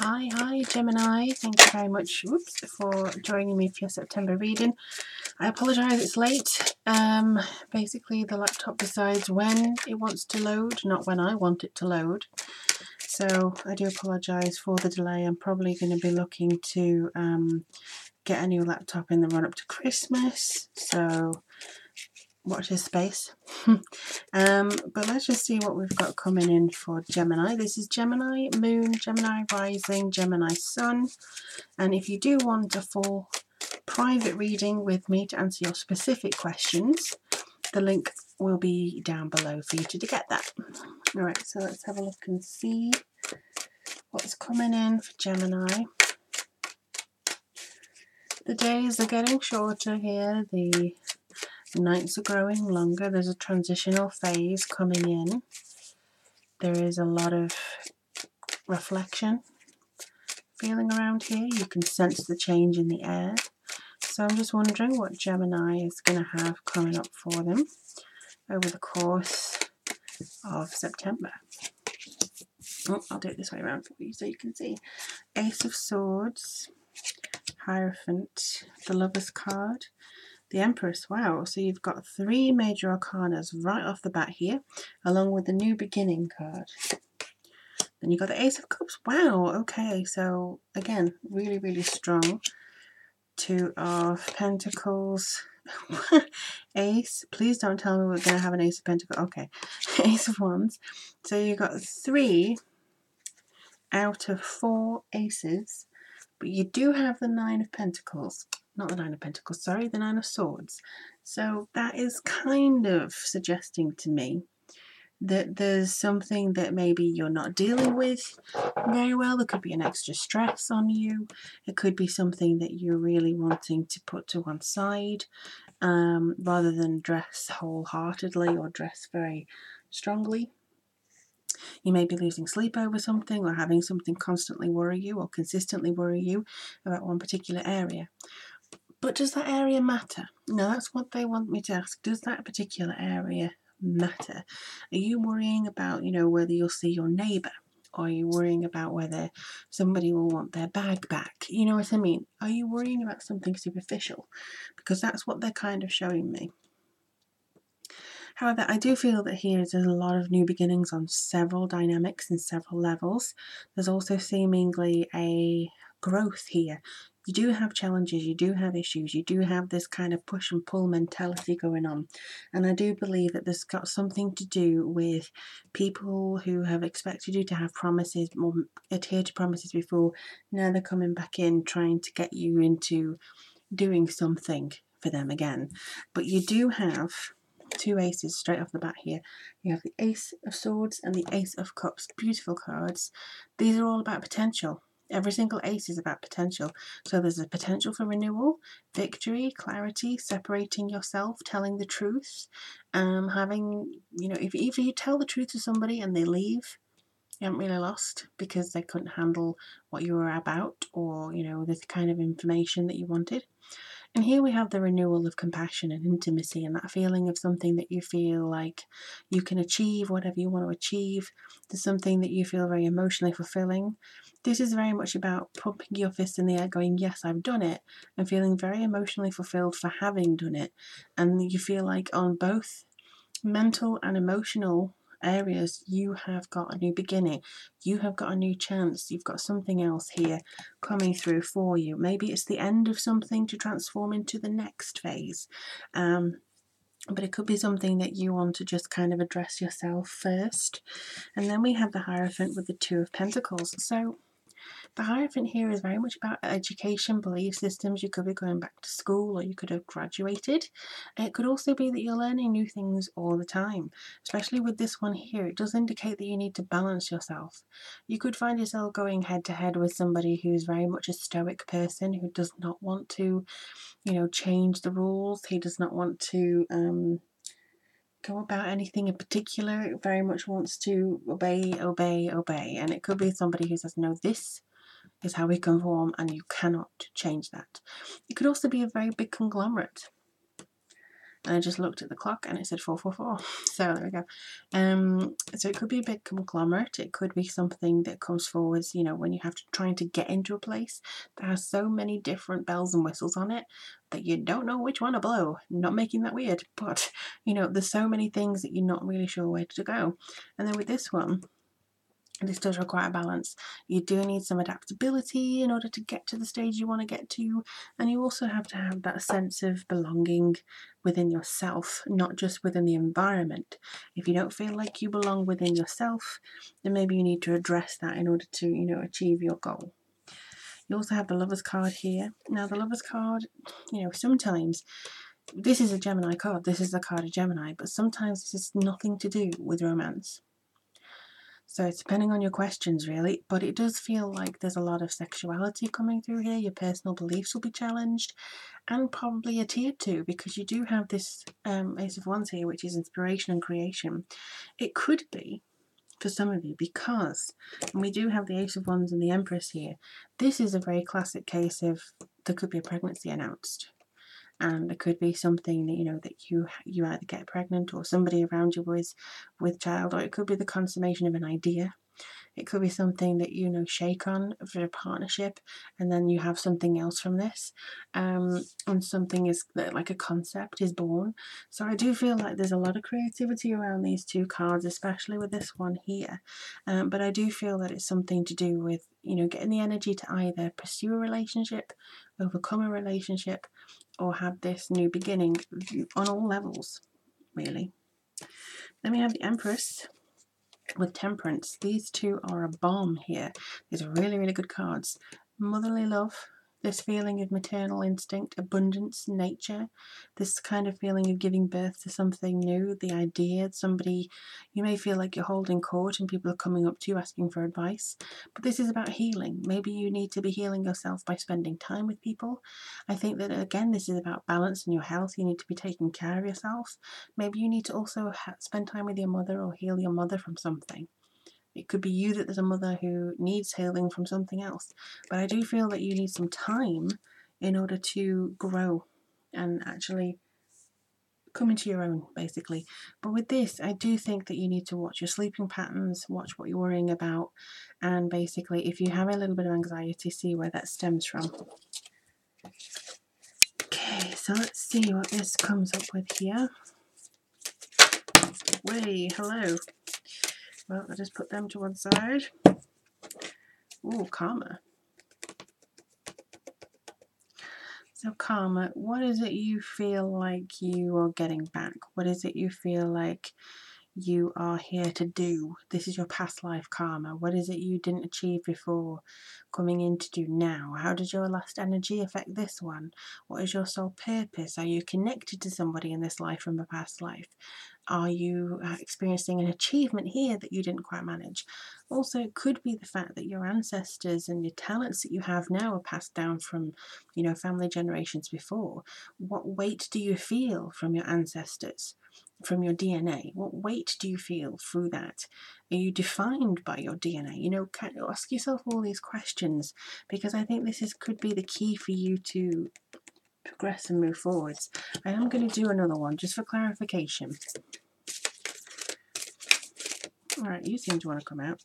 Hi Gemini, thank you very much for joining me for your September reading. I apologise it's late. Basically the laptop decides when it wants to load, not when I want it to load. So I do apologise for the delay. I'm probably going to be looking to get a new laptop in the run up to Christmas, so watch this space. But let's just see what we've got coming in for Gemini. This is Gemini Moon, Gemini Rising, Gemini Sun. And if you do want a full private reading with me to answer your specific questions, the link will be down below for you to get that. Alright, so let's have a look and see what's coming in for Gemini. The days are getting shorter here. The nights are growing longer. There's a transitional phase coming in. There is a lot of reflection feeling around here. You can sense the change in the air. So I'm just wondering what Gemini is going to have coming up for them over the course of September. Oh, I'll do it this way around for you so you can see. Ace of Swords, Hierophant, the Lover's card, the Empress. Wow, so you've got 3 major arcanas right off the bat here, along with the New Beginning card. Then you've got the Ace of Cups. Wow, okay, so again, really strong. 2 of Pentacles. Ace. Please don't tell me we're going to have an Ace of Pentacles. Okay, Ace of Wands. So you've got 3 out of 4 aces, but you do have the 9 of Pentacles. Not the 9 of Pentacles, sorry, the 9 of Swords. So that is kind of suggesting to me that there's something that maybe you're not dealing with very well. There could be an extra stress on you. It could be something that you're really wanting to put to one side rather than dress wholeheartedly or dress very strongly. You may be losing sleep over something or having something constantly worry you or consistently worry you about one particular area. But does that area matter? No, that's what they want me to ask. Does that particular area matter? Are you worrying about, whether you'll see your neighbour? Or are you worrying about whether somebody will want their bag back? You know what I mean? Are you worrying about something superficial? Because that's what they're kind of showing me. However, I do feel that here there's a lot of new beginnings on several dynamics and several levels. There's also seemingly a growth here. You do have challenges, you do have issues, you do have this kind of push and pull mentality going on. And I do believe that this got something to do with people who have expected you to have promises or adhere to promises before. Now they're coming back in trying to get you into doing something for them again. But you do have 2 aces straight off the bat here. You have the Ace of Swords and the Ace of Cups. Beautiful cards. These are all about potential. Every single ace is about potential. So there's a potential for renewal, victory, clarity, separating yourself, telling the truth, having, if you tell the truth to somebody and they leave, you haven't really lost because they couldn't handle what you were about or, the kind of information that you wanted. And here we have the renewal of compassion and intimacy and that feeling of something that you feel like you can achieve whatever you want to achieve. There's something that you feel very emotionally fulfilling. This is very much about pumping your fist in the air going, yes, I've done it, and feeling very emotionally fulfilled for having done it. And you feel like on both mental and emotional areas you have got a new beginning, you have got a new chance, you've got something else here coming through for you. Maybe it's the end of something to transform into the next phase, but it could be something that you want to just kind of address yourself first. And then we have the Hierophant with the 2 of Pentacles. So the Hierophant here is very much about education, belief systems. You could be going back to school or you could have graduated. It could also be that you're learning new things all the time. Especially with this one here, it does indicate that you need to balance yourself. You could find yourself going head to head with somebody who's very much a stoic person who does not want to, change the rules. He does not want to go about anything in particular. It very much wants to obey. And it could be somebody who says, no, this is how we conform and you cannot change that. It could also be a very big conglomerate. And I just looked at the clock and it said 444. So there we go. So it could be a big conglomerate. It could be something that comes forwards, you know, when you have to trying to get into a place that has so many different bells and whistles on it that you don't know which one to blow. Not making that weird, but you know, there's so many things that you're not really sure where to go. And then with this one, this does require balance. You do need some adaptability in order to get to the stage you want to get to, and you also have to have that sense of belonging within yourself, not just within the environment. If you don't feel like you belong within yourself, then maybe you need to address that in order to, you know, achieve your goal. You also have the Lover's card here. Now the Lover's card, you know, sometimes this is a Gemini card, this is the card of Gemini, but sometimes this is nothing to do with romance. So it's depending on your questions really, but it does feel like there's a lot of sexuality coming through here. Your personal beliefs will be challenged and probably adhered to, because you do have this Ace of Wands here, which is inspiration and creation. It could be for some of you because, and we do have the Ace of Wands and the Empress here, this is a very classic case of there could be a pregnancy announced. And it could be something that, you know, that you either get pregnant or somebody around you is with child, or it could be the consummation of an idea. It could be something that, you know, shake on for a partnership, and then you have something else from this, and something is like a concept is born. So I do feel like there's a lot of creativity around these two cards, especially with this one here. But I do feel that it's something to do with, you know, getting the energy to either pursue a relationship, overcome a relationship, or have this new beginning on all levels, really. Then we have the Empress with Temperance. These two are a bomb here. These are really, really good cards. Motherly love, this feeling of maternal instinct, abundance, nature, this kind of feeling of giving birth to something new, the idea, somebody, you may feel like you're holding court and people are coming up to you asking for advice, but this is about healing. Maybe you need to be healing yourself by spending time with people. I think that, again, this is about balance in your health. You need to be taking care of yourself. Maybe you need to also spend time with your mother or heal your mother from something. It could be you that there's a mother who needs healing from something else. But I do feel that you need some time in order to grow and actually come into your own, basically. But with this, I do think that you need to watch your sleeping patterns, watch what you're worrying about, and basically, if you have a little bit of anxiety, see where that stems from. Okay, so let's see what this comes up with here. Way, hello. Well, I'll just put them to one side. Ooh, karma. So karma, what is it you feel like you are getting back? What is it you feel like you are here to do? This is your past life karma. What is it you didn't achieve before coming in to do now? How does your last energy affect this one? What is your soul purpose? Are you connected to somebody in this life from a past life? Are you experiencing an achievement here that you didn't quite manage? Also, it could be the fact that your ancestors and your talents that you have now are passed down from, you know, family generations before. What weight do you feel from your ancestors, from your DNA? What weight do you feel through that? Are you defined by your DNA? You know, ask yourself all these questions, because I think this could be the key for you to progress and move forwards. I am going to do another one just for clarification. Alright, you seem to want to come out.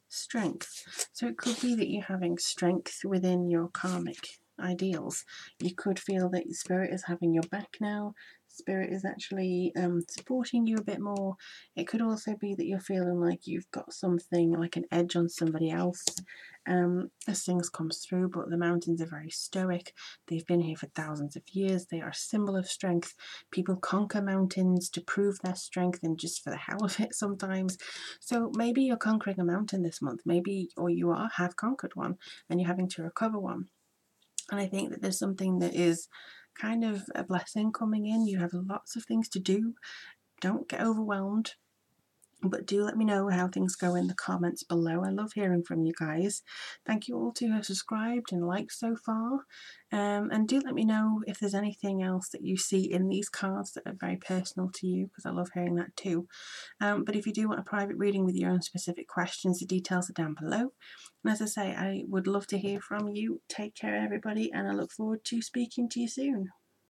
Strength. So it could be that you're having strength within your karmic ideals. You could feel that Spirit is having your back now. Spirit is actually supporting you a bit more. It could also be that you're feeling like you've got something like an edge on somebody else as things comes through, but the mountains are very stoic. They've been here for thousands of years. They are a symbol of strength. People conquer mountains to prove their strength and just for the hell of it sometimes. So maybe you're conquering a mountain this month, maybe, or you have conquered one and you're having to recover one. And I think that there's something that is kind of a blessing coming in. You have lots of things to do. Don't get overwhelmed. But do let me know how things go in the comments below. I love hearing from you guys. Thank you all who have subscribed and liked so far. And do let me know if there's anything else that you see in these cards that are very personal to you, because I love hearing that too. But if you do want a private reading with your own specific questions, the details are down below. And as I say, I would love to hear from you. Take care, everybody, and I look forward to speaking to you soon.